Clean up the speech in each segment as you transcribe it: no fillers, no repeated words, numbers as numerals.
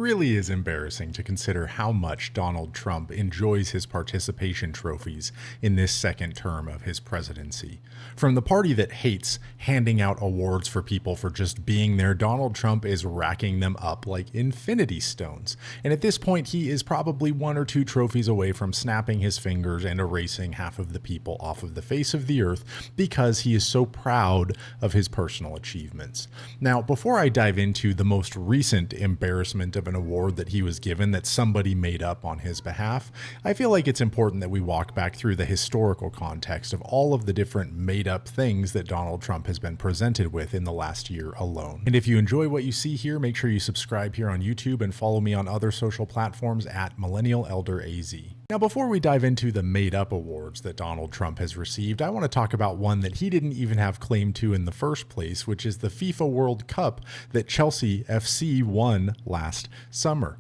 really is embarrassing to consider how much Donald Trump enjoys his participation trophies in this second term of his presidency. From the party that hates handing out awards for people for just being there, Donald Trump is racking them up like infinity stones. And at this point, he is probably 1 or 2 trophies away from snapping his fingers and erasing half of the people off of the face of the earth because he is so proud of his personal achievements. Now, before I dive into the most recent embarrassment of an award that he was given that somebody made up on his behalf, I feel like it's important that we walk back through the historical context of all of the different made-up things that Donald Trump has been presented with in the last year alone. And if you enjoy what you see here, make sure you subscribe here on YouTube and follow me on other social platforms at MillennialElderAZ. Now, before we dive into the made-up awards that Donald Trump has received, I want to talk about one that he didn't even have claim to in the first place, which is the FIFA World Cup that Chelsea FC won last summer.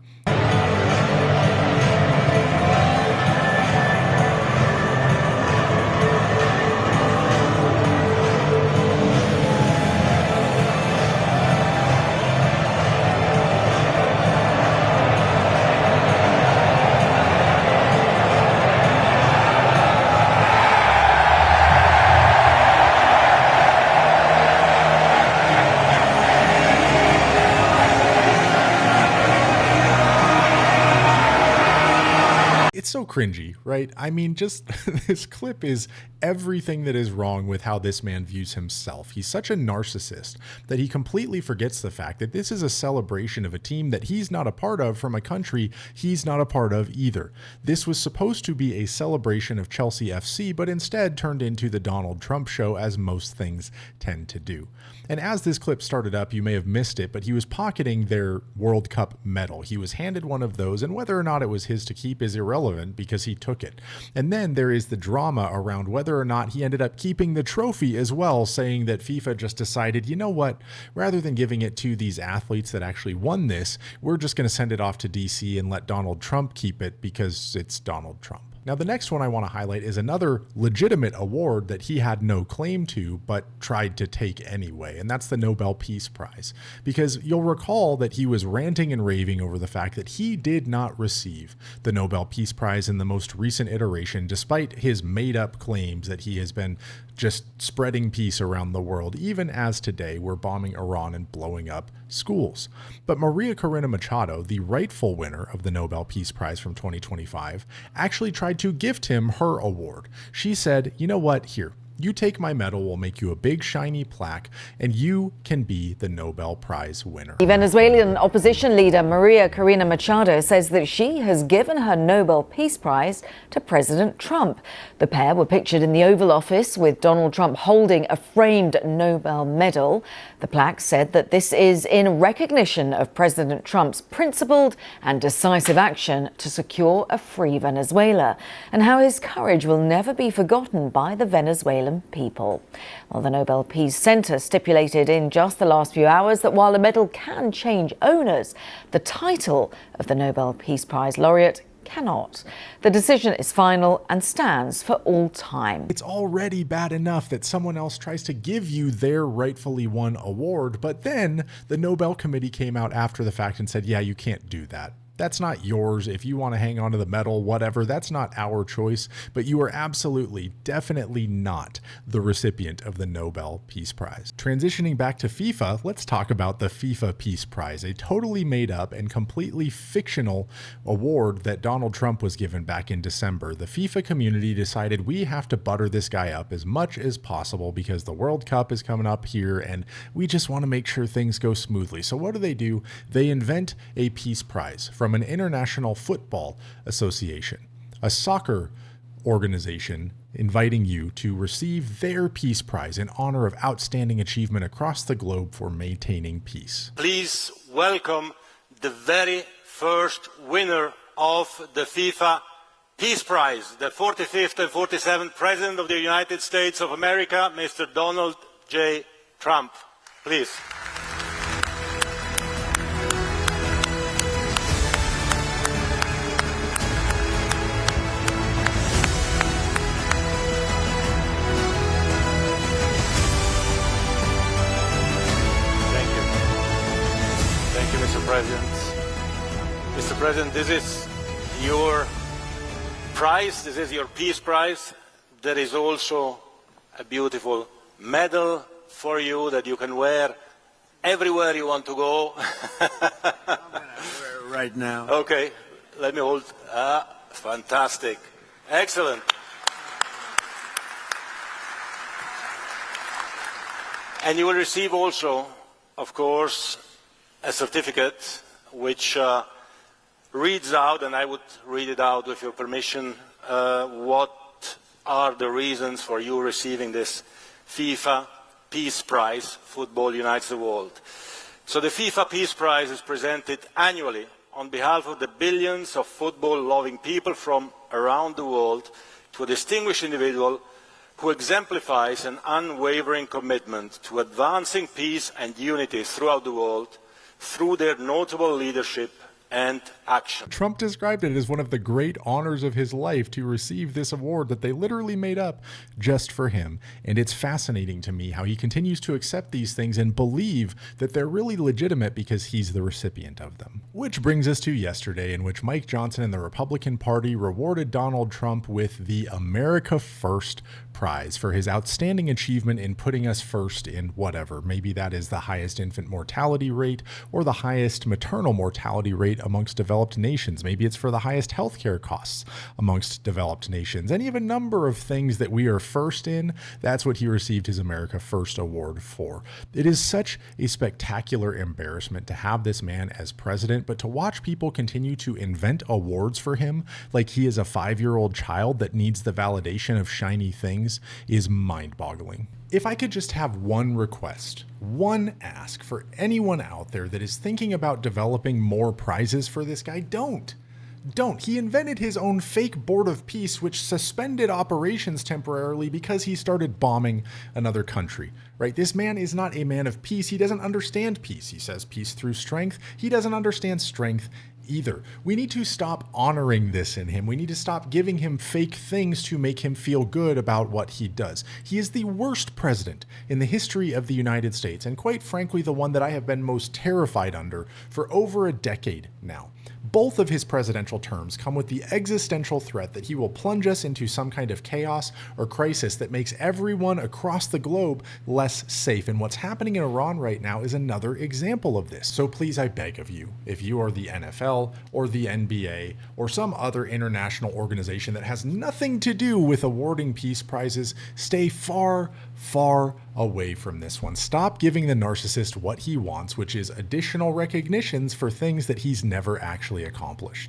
It's so cringy, right? I mean, just this clip is everything that is wrong with how this man views himself. He's such a narcissist that he completely forgets the fact that this is a celebration of a team that he's not a part of from a country he's not a part of either. This was supposed to be a celebration of Chelsea FC, but instead turned into the Donald Trump show, as most things tend to do. And as this clip started up, you may have missed it, but he was pocketing their World Cup medal. He was handed one of those, and whether or not it was his to keep is irrelevant because he took it. And then there is the drama around whether or not he ended up keeping the trophy as well, saying that FIFA just decided, you know what, rather than giving it to these athletes that actually won this, we're just going to send it off to DC and let Donald Trump keep it because it's Donald Trump. Now, the next one I want to highlight is another legitimate award that he had no claim to, but tried to take anyway, and that's the Nobel Peace Prize. Because you'll recall that he was ranting and raving over the fact that he did not receive the Nobel Peace Prize in the most recent iteration, despite his made-up claims that he has been just spreading peace around the world, even as today we're bombing Iran and blowing up schools. But Maria Corina Machado, the rightful winner of the Nobel Peace Prize from 2025, actually tried to gift him her award. She said, you know what, here, you take my medal, we'll make you a big shiny plaque, and you can be the Nobel Prize winner. The Venezuelan opposition leader Maria Corina Machado says that she has given her Nobel Peace Prize to President Trump. The pair were pictured in the Oval Office with Donald Trump holding a framed Nobel medal. The plaque said that this is in recognition of President Trump's principled and decisive action to secure a free Venezuela, and how his courage will never be forgotten by the Venezuelan people. Well, the Nobel Peace Center stipulated in just the last few hours that while the medal can change owners, the title of the Nobel Peace Prize laureate cannot. The decision is final and stands for all time. It's already bad enough that someone else tries to give you their rightfully won award, but then the Nobel Committee came out after the fact and said, yeah, you can't do that. That's not yours. If you want to hang on to the medal, whatever, that's not our choice, but you are absolutely, definitely not the recipient of the Nobel Peace Prize. Transitioning back to FIFA, let's talk about the FIFA Peace Prize, a totally made up and completely fictional award that Donald Trump was given back in December. The FIFA community decided we have to butter this guy up as much as possible because the World Cup is coming up here and we just want to make sure things go smoothly. So what do? They invent a peace prize from an international football association, a soccer organization inviting you to receive their peace prize in honor of outstanding achievement across the globe for maintaining peace. Please welcome the very first winner of the FIFA Peace Prize, the 45th and 47th President of the United States of America, Mr. Donald J. Trump. Please. Thank you, Mr. President. Mr. President, this is your prize. This is your Peace Prize. There is also a beautiful medal for you that you can wear everywhere you want to go. I'm going to wear it right now. Okay, let me hold. Fantastic. Excellent. And you will receive also, of course, a certificate which reads out, and I would read it out with your permission, what are the reasons for you receiving this FIFA Peace Prize, Football Unites the World. So the FIFA Peace Prize is presented annually on behalf of the billions of football-loving people from around the world to a distinguished individual who exemplifies an unwavering commitment to advancing peace and unity throughout the world through their notable leadership and action. Trump described it as one of the great honors of his life to receive this award that they literally made up just for him. And it's fascinating to me how he continues to accept these things and believe that they're really legitimate because he's the recipient of them. Which brings us to yesterday, in which Mike Johnson and the Republican Party rewarded Donald Trump with the America First Prize for his outstanding achievement in putting us first in whatever. Maybe that is the highest infant mortality rate or the highest maternal mortality rate amongst developed nations. Maybe it's for the highest healthcare costs amongst developed nations. Any of a number of things that we are first in, that's what he received his America First Award for. It is such a spectacular embarrassment to have this man as president, but to watch people continue to invent awards for him like he is a 5-year-old child that needs the validation of shiny things is mind-boggling. If I could just have one request, one ask for anyone out there that is thinking about developing more prizes for this guy, don't. He invented his own fake board of peace, which suspended operations temporarily because he started bombing another country, right? This man is not a man of peace. He doesn't understand peace. He says peace through strength. He doesn't understand strength either. We need to stop honoring this in him. We need to stop giving him fake things to make him feel good about what he does. He is the worst president in the history of the United States, and quite frankly, the one that I have been most terrified under for over a decade now. Both of his presidential terms come with the existential threat that he will plunge us into some kind of chaos or crisis that makes everyone across the globe less safe. And what's happening in Iran right now is another example of this. So please, I beg of you, if you are the NFL or the NBA or some other international organization that has nothing to do with awarding peace prizes, stay far, far away from this one. Stop giving the narcissist what he wants, which is additional recognitions for things that he's never actually accomplished.